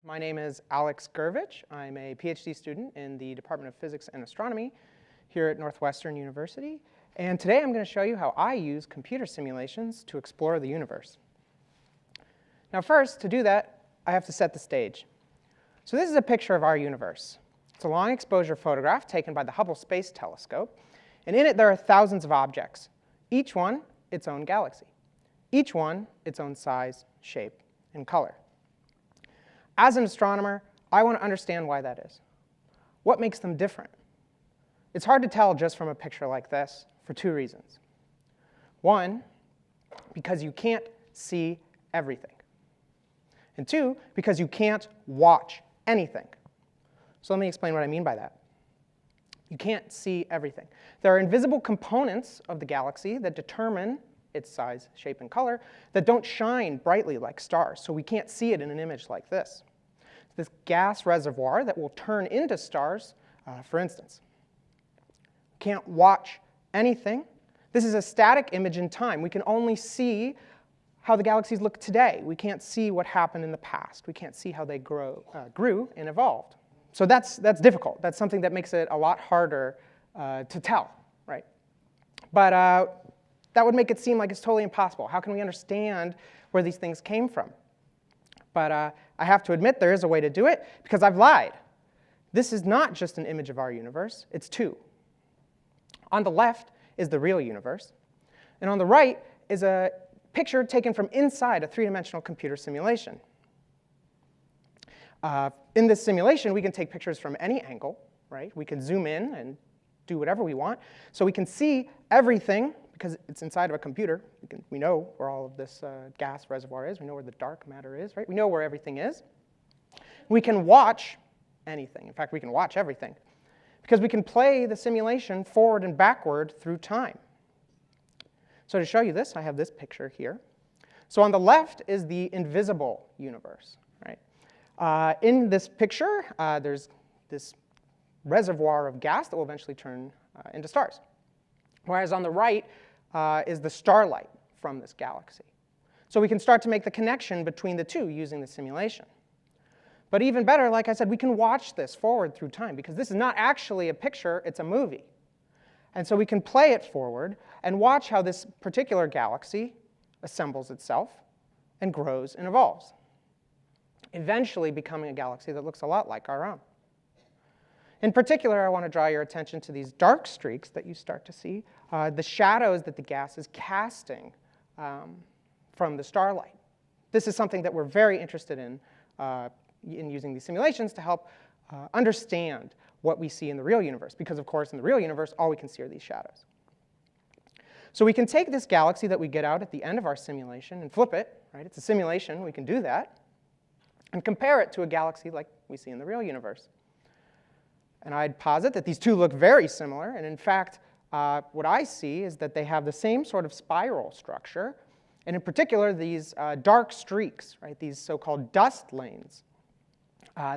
My name is Alex Gurvich. I'm a PhD student in the Department of Physics and Astronomy here at Northwestern University. And today I'm going to show you how I use computer simulations to explore the universe. Now first, to do that, I have to set the stage. So this is a picture of our universe. It's a long exposure photograph taken by the Hubble Space Telescope. And in it there are thousands of objects, each one its own galaxy, each one its own size, shape, and color. As an astronomer, I want to understand why that is. What makes them different? It's hard to tell just from a picture like this for two reasons. One, because you can't see everything. And two, because you can't watch anything. So let me explain what I mean by that. You can't see everything. There are invisible components of the galaxy that determine its size, shape, and color that don't shine brightly like stars, so we can't see it in an image like this. This gas reservoir that will turn into stars, for instance. Can't watch anything. This is a static image in time. We can only see how the galaxies look today. We can't see what happened in the past. We can't see how they grew and evolved. So that's difficult. That's something that makes it a lot harder to tell, right? But that would make it seem like it's totally impossible. How can we understand where these things came from? But I have to admit there is a way to do it, because I've lied. This is not just an image of our universe, it's two. On the left is the real universe, and on the right is a picture taken from inside a three-dimensional computer simulation. In this simulation, we can take pictures from any angle, right? We can zoom in and do whatever we want. So we can see everything, because it's inside of a computer. We know where all of this gas reservoir is. We know where the dark matter is, right? We know where everything is. We can watch anything. In fact, we can watch everything, because we can play the simulation forward and backward through time. So to show you this, I have this picture here. So on the left is the invisible universe, right? In this picture, there's this reservoir of gas that will eventually turn into stars. Whereas on the right is the starlight from this galaxy. So we can start to make the connection between the two using the simulation. But even better, like I said, we can watch this forward through time, because this is not actually a picture, it's a movie. And so we can play it forward and watch how this particular galaxy assembles itself and grows and evolves, eventually becoming a galaxy that looks a lot like our own. In particular, I want to draw your attention to these dark streaks that you start to see, the shadows that the gas is casting from the starlight. This is something that we're very interested in using these simulations to help understand what we see in the real universe, because of course in the real universe all we can see are these shadows. So we can take this galaxy that we get out at the end of our simulation and flip it, right? It's a simulation, we can do that, and compare it to a galaxy like we see in the real universe. And I'd posit that these two look very similar, and in fact, what I see is that they have the same sort of spiral structure, and in particular, these dark streaks, right, these so-called dust lanes.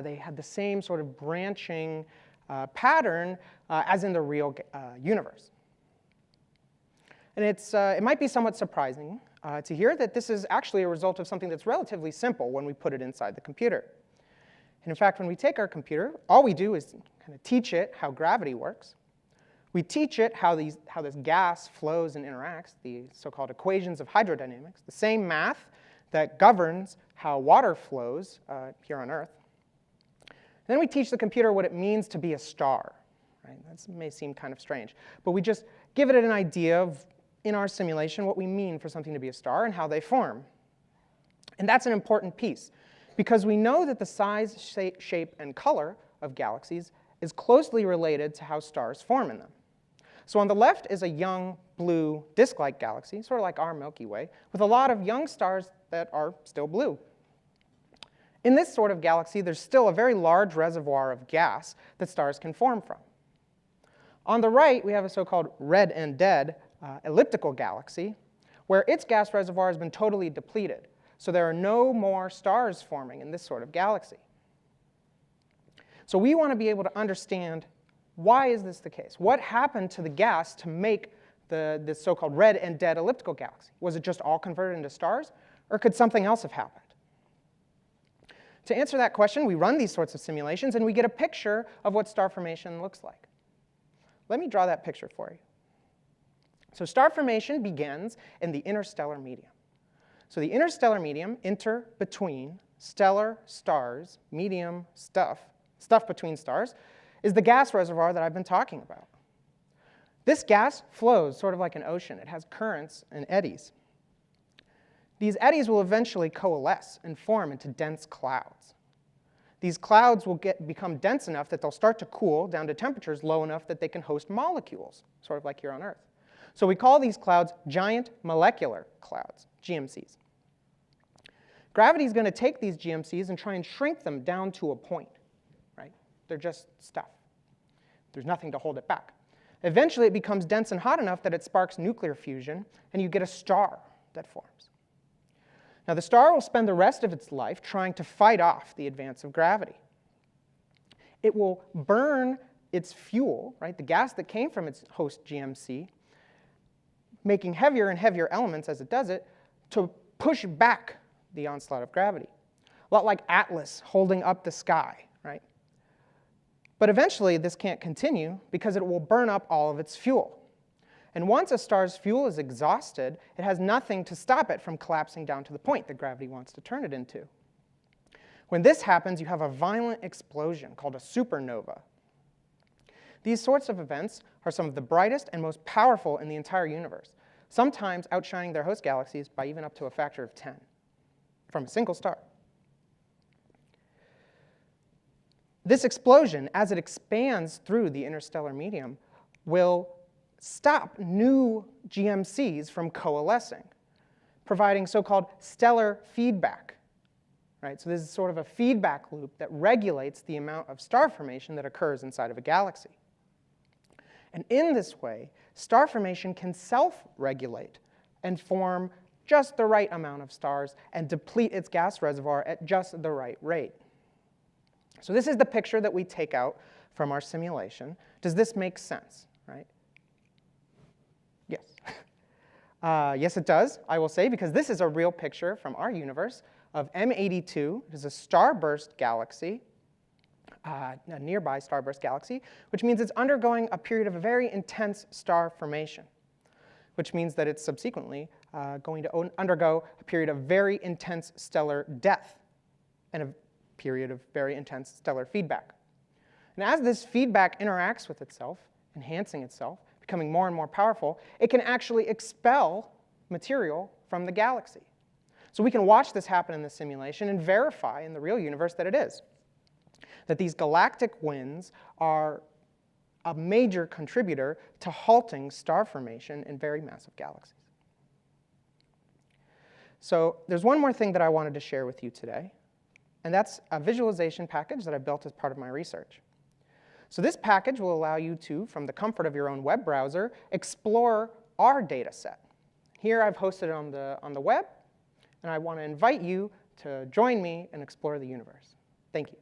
They have the same sort of branching pattern as in the real universe. And it might be somewhat surprising to hear that this is actually a result of something that's relatively simple when we put it inside the computer. And in fact, when we take our computer, all we do is kind of teach it how gravity works. We teach it how this gas flows and interacts, the so-called equations of hydrodynamics, the same math that governs how water flows here on Earth. Then we teach the computer what it means to be a star. Right? That may seem kind of strange, but we just give it an idea of, in our simulation, what we mean for something to be a star and how they form. And that's an important piece, because we know that the size, shape, and color of galaxies is closely related to how stars form in them. So on the left is a young blue disk-like galaxy, sort of like our Milky Way, with a lot of young stars that are still blue. In this sort of galaxy, there's still a very large reservoir of gas that stars can form from. On the right, we have a so-called red and dead elliptical galaxy, where its gas reservoir has been totally depleted. So there are no more stars forming in this sort of galaxy. So we want to be able to understand, why is this the case? What happened to the gas to make this so-called red and dead elliptical galaxy? Was it just all converted into stars, or could something else have happened? To answer that question, we run these sorts of simulations, and we get a picture of what star formation looks like. Let me draw that picture for you. So star formation begins in the interstellar medium. So the interstellar medium, inter between, stellar, stars, medium, stuff between stars, is the gas reservoir that I've been talking about. This gas flows sort of like an ocean. It has currents and eddies. These eddies will eventually coalesce and form into dense clouds. These clouds will become dense enough that they'll start to cool down to temperatures low enough that they can host molecules, sort of like here on Earth. So we call these clouds giant molecular clouds, GMCs. Gravity is going to take these GMCs and try and shrink them down to a point, right? They're just stuff. There's nothing to hold it back. Eventually, it becomes dense and hot enough that it sparks nuclear fusion, and you get a star that forms. Now, the star will spend the rest of its life trying to fight off the advance of gravity. It will burn its fuel, right, the gas that came from its host GMC, making heavier and heavier elements as it does it to push back the onslaught of gravity. A lot like Atlas holding up the sky, right? But eventually, this can't continue because it will burn up all of its fuel. And once a star's fuel is exhausted, it has nothing to stop it from collapsing down to the point that gravity wants to turn it into. When this happens, you have a violent explosion called a supernova. These sorts of events are some of the brightest and most powerful in the entire universe, sometimes outshining their host galaxies by even up to a factor of 10 from a single star. This explosion, as it expands through the interstellar medium, will stop new GMCs from coalescing, providing so-called stellar feedback. Right? So this is sort of a feedback loop that regulates the amount of star formation that occurs inside of a galaxy. And in this way, star formation can self-regulate and form just the right amount of stars and deplete its gas reservoir at just the right rate. So this is the picture that we take out from our simulation. Does this make sense? Right? Yes. Yes, it does, I will say, because this is a real picture from our universe of M82. It is a starburst galaxy, a nearby starburst galaxy, which means it's undergoing a period of a very intense star formation, which means that it's subsequently going to undergo a period of very intense stellar death and a period of very intense stellar feedback. And as this feedback interacts with itself, enhancing itself, becoming more and more powerful, it can actually expel material from the galaxy. So we can watch this happen in the simulation and verify in the real universe that it is. That these galactic winds are a major contributor to halting star formation in very massive galaxies. So there's one more thing that I wanted to share with you today, and that's a visualization package that I built as part of my research. So this package will allow you to, from the comfort of your own web browser, explore our data set. Here I've hosted it on the web, and I want to invite you to join me and explore the universe. Thank you.